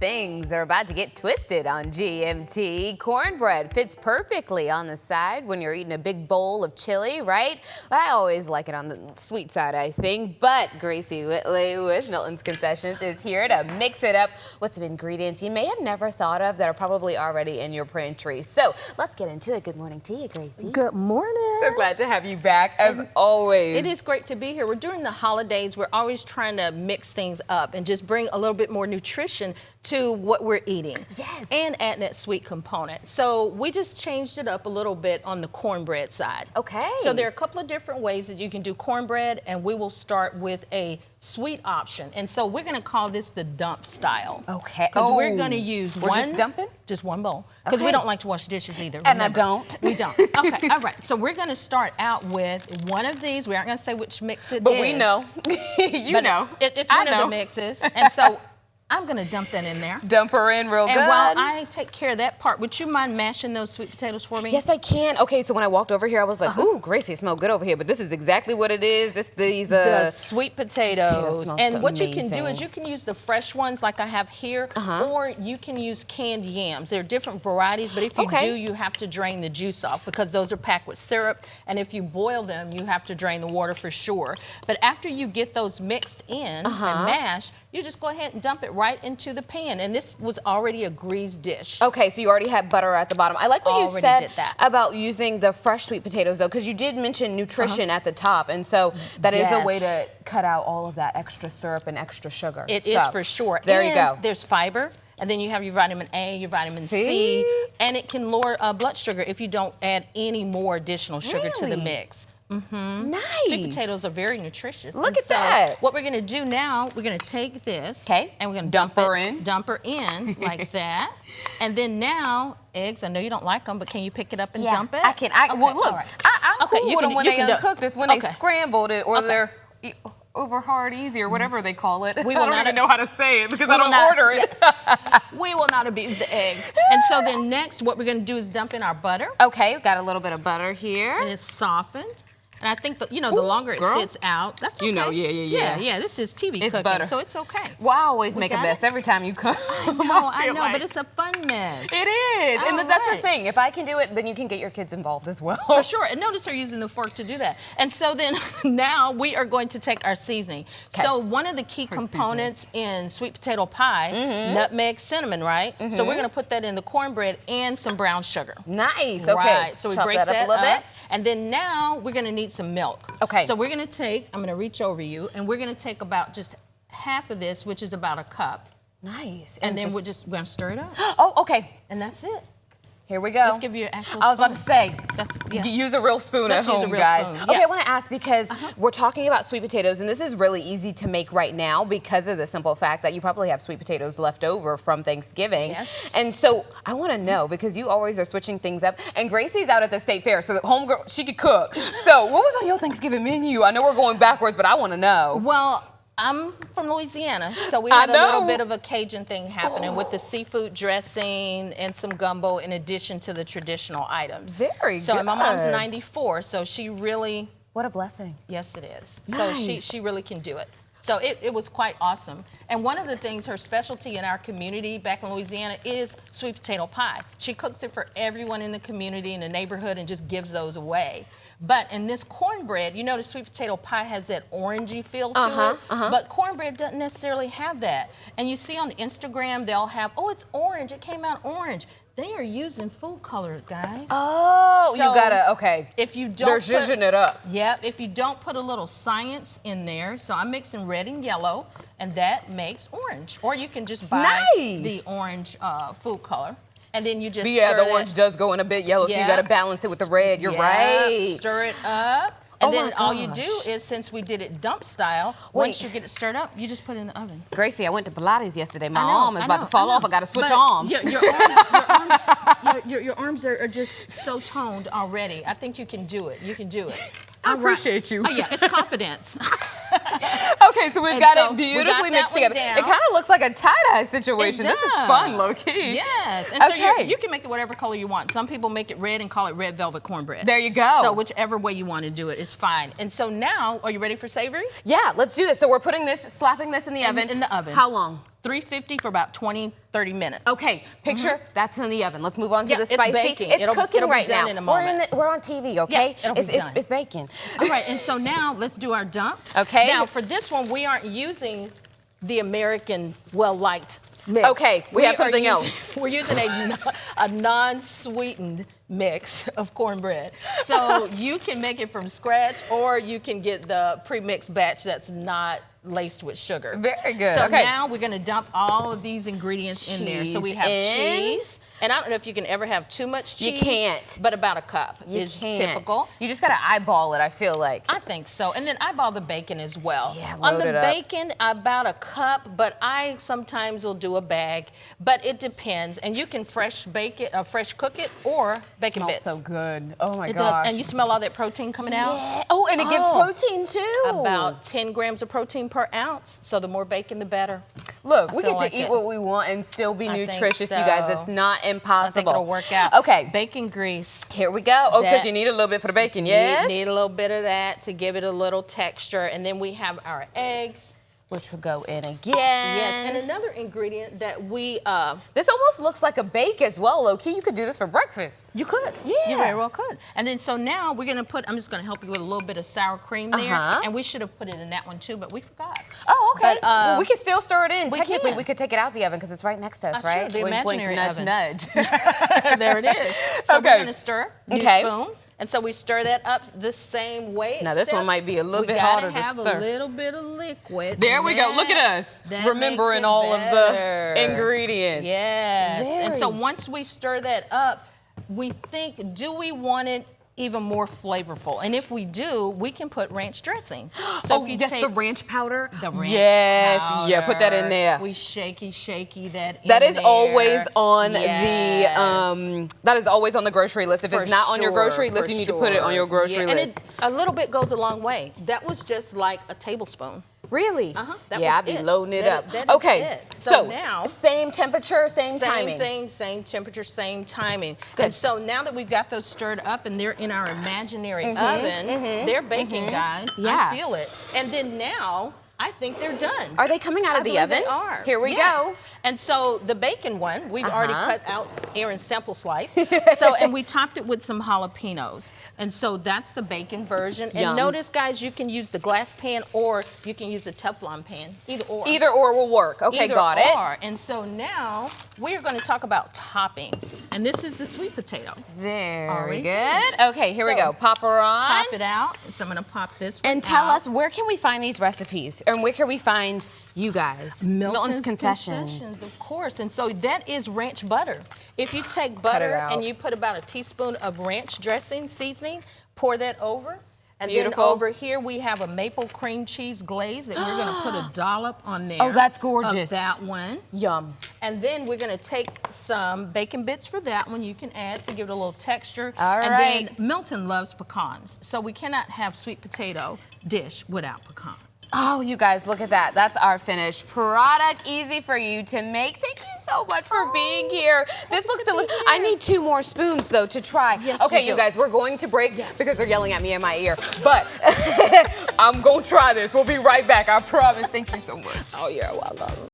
Things are about to get twisted on GMT. Cornbread fits perfectly on the side when you're eating a big bowl of chili, right? But I always like it on the sweet side, I think. But Gracie Whitley with Milton's Concessions is here to mix it up with some ingredients you may have never thought of that are probably already in your pantry. So let's get into it. Good morning to you, Gracie. Good morning. So glad to have you back, as always. It is great to be here. We're during the holidays. We're always trying to mix things up and just bring a little bit more nutrition to what we're eating. Yes. And add that sweet component. So we just changed it up a little bit on the cornbread side. Okay. So there are a couple of different ways that you can do cornbread, and we will start with a sweet option. And so we're going to call this the dump style. Okay. Because we're going to use just dumping? Just one bowl. Because we don't like to wash dishes either. And remember. I don't. We don't. Okay, all right. So we're going to start out with one of these. We aren't going to say which mix it is. But we know. You know. It's one of the mixes. And so I'm going to dump that in there. Dump her in real good. And while I take care of that part, would you mind mashing those sweet potatoes for me? Yes, I can. Okay, so when I walked over here, I was like, ooh, Gracie, it smells good over here. But this is exactly what it is. These the sweet potatoes. Smell And so what amazing. you can do is you can use the fresh ones like I have here, or you can use canned yams. There are different varieties, but if you do, you have to drain the juice off because those are packed with syrup. And if you boil them, you have to drain the water for sure. But after you get those mixed in and mashed, you just go ahead and dump it right into the pan. And this was already a greased dish. Okay, so you already had butter at the bottom. I like what you said that. about using the fresh sweet potatoes, though, because you did mention nutrition at the top. And so that is a way to cut out all of that extra syrup and extra sugar. It is for sure. There you go. There's fiber. And then you have your vitamin A, your vitamin C, and it can lower blood sugar if you don't add any more additional sugar to the mix. Nice. Sweet potatoes are very nutritious. Look at that. What we're going to do now, we're going to take this. Okay. And we're going to dump her in. Dump her in like that. And then now, eggs, I know you don't like them, but can you pick it up and dump it? I can. Well, look, I'm cool with them when they uncooked. It's when they scrambled it or they're over hard easy or whatever they call it. I don't even know how to say it because I don't order it. Yes. We will not abuse the eggs. And so then next, what we're going to do is dump in our butter. Okay, got a little bit of butter here. And it's softened. And I think, the longer it sits out, that's okay. Yeah, this is TV cooking, butter. so it's okay. Well, I always make a mess every time you cook. I know, but it's a fun mess. It is, and that's the thing. If I can do it, then you can get your kids involved as well. For sure, and notice her using the fork to do that. And so then now we are going to take our seasoning. So one of the key components in sweet potato pie, nutmeg, cinnamon, right? So we're going to put that in the cornbread and some brown sugar. Nice, okay. Right, so we break that up a little bit. And then now we're going to need some milk. Okay. So we're going to I'm going to reach over you, and we're going to take about just half of this, which is about a cup. Nice. And then we're going to stir it up. Oh, okay. And that's it. Here we go. Let's give you an actual spoon. I was about to say, That's use a real spoon at home, guys. Spoon. Okay, I want to ask because we're talking about sweet potatoes, and this is really easy to make right now because of the simple fact that you probably have sweet potatoes left over from Thanksgiving. Yes. And so I want to know, because you always are switching things up, and Gracie's out at the state fair, so the homegirl, she could cook. So what was on your Thanksgiving menu? I know we're going backwards, but I want to know. Well, I'm from Louisiana, so we had a little bit of a Cajun thing happening with the seafood dressing and some gumbo in addition to the traditional items. Very good. So my mom's 94, so she really... What a blessing. Yes, it is. Nice. So she really can do it. So it was quite awesome. And one of the things, her specialty in our community back in Louisiana is sweet potato pie. She cooks it for everyone in the community, in the neighborhood, and just gives those away. But in this cornbread, you notice sweet potato pie has that orangey feel to it, but cornbread doesn't necessarily have that. And you see on Instagram, they'll have, oh, it's orange, it came out orange. They are using food colors, guys. Oh, so you gotta, okay. If you don't They're zhuzhing it up. Yep, if you don't put a little science in there, so I'm mixing red and yellow, and that makes orange. Or you can just buy the orange food color. And then you just stir the orange does go in a bit yellow, so you got to balance it with the red. You're right. Stir it up. And then all you do is, since we did it dump style, once you get it stirred up, you just put it in the oven. Gracie, I went to Pilates yesterday. My arm is about to fall off. I got to switch arms. Your arms are just so toned already. I think you can do it. You can do it. I appreciate you. Oh, yeah, it's confidence. Okay, so we've got it beautifully mixed together. It kind of looks like a tie-dye situation. This is fun, low-key. Yes, and so you can make it whatever color you want. Some people make it red and call it red velvet cornbread. There you go. So whichever way you want to do it is fine. And so now, are you ready for savory? Yeah, let's do this. So we're putting this, slapping this in the oven. In the oven. How long? 350 for about 20-30 minutes. Okay, picture that's in the oven. Let's move on to Yeah, the it's spicy. baking. It's It'll cooking be right done now. in a moment. We're on TV, okay? Yeah, it'll be done. It's baking. All right, and so now let's do our dump. Okay. Now for this one, we aren't using the American well-liked mix. Okay, we have something else. We're using a non-sweetened mix of cornbread. So you can make it from scratch, or you can get the pre-mixed batch that's not laced with sugar. Very good. So okay. now we're going to dump all of these ingredients in there. So we have cheese. And I don't know if you can ever have too much cheese. You can't. But about a cup is can't. typical. You just gotta eyeball it, I feel like. I think so. And then eyeball the bacon as well. Yeah, on load the it up. bacon, about a cup, but I sometimes will do a bag. But it depends. And you can fresh bake it, fresh cook it, or bacon Smells bits. so good. Oh my It gosh. does. And you smell all that protein coming out? Yeah. Oh, and it gives protein too. About 10 grams of protein per ounce. So the more bacon, the better. Look, we feel get like to eat it. what we want and still be I think nutritious, you guys. so. It's not I think impossible. it'll work out. Okay, Bacon grease. here we go. Oh, because That- you need a little bit for the bacon, yes? Need a little bit of that to give it a little texture. And then we have our eggs. Which will go in again. Yes, and another ingredient that we This almost looks like a bake as well, low-key. You could do this for breakfast. you could. Yeah. You very well could. And then so now we're gonna put, I'm just gonna help you with a little bit of sour cream there. And we should have put it in that one too, but we forgot. Oh, okay. But, well, we can still stir it in. we Technically, can. we could take it out the oven because it's right next to us, Sure, right? the Wink, wink, imaginary nudge, oven. nudge. There it is. So Okay. we're gonna stir, new Okay. spoon. And so we stir that up the same way. Now, this one except might be a little bit we harder gotta to have stir. a little bit of liquid. There we go. Look at us. That Remembering makes it all of better. the ingredients. Yes. And so Very. once we stir that up, we think, do we want it even more flavorful? And if we do, we can put ranch dressing. So if you just take the ranch powder? the ranch Yes, yeah, put that in powder, there. We shaky that in That is there. always on Yes. that is always on the grocery list. If For it's not on your grocery sure, list, for you need to put it on your sure. grocery Yeah, list. And a little bit goes a long way. That was just like a tablespoon. Really? That yeah, was I'd be it. loading it That- up. that is okay, it. so So now- same temperature, same timing. Thing, same temperature, same timing. Good. And so now that we've got those stirred up and they're in our imaginary oven, they're baking, guys. Yeah. I feel it. And then now, I think they're done. Are they coming out I of the believe oven? They are. Here we Yes. go. And so the bacon one, we've already cut out Aaron's sample slice. And we topped it with some jalapenos. And so that's the bacon version. Yum. And notice, guys, you can use the glass pan or you can use a Teflon pan. Either or. Either or will work. Okay, Either got it. or. And so now we are going to talk about toppings. And this is the sweet potato. Very Alright. good. Okay, here we So, go. Pop her on. Pop it out. So I'm going to pop this one And tell out. us, where can we find these recipes? And where can we find you guys? Milton's Concessions. Of course. And so that is ranch butter. If you take butter out. and you put about a teaspoon of ranch dressing, seasoning, pour that over. And Beautiful. then over here we have a maple cream cheese glaze that we're going to put a dollop on there. Oh, that's gorgeous. Of that one. Yum. And then we're going to take some bacon bits for that one. You can add to give it a little texture. All and right. then Milton loves pecans. So we cannot have sweet potato dish without pecans. Oh, you guys, look at that. That's our finished product. Easy for you to make. Thank you so much for being here. This looks delicious. I need 2 more spoons, though, to try. Yes, okay, you you do. guys, we're going to break because they're yelling at me in my ear. But I'm going to try this. We'll be right back. I promise. Thank you so much. Oh, you're welcome.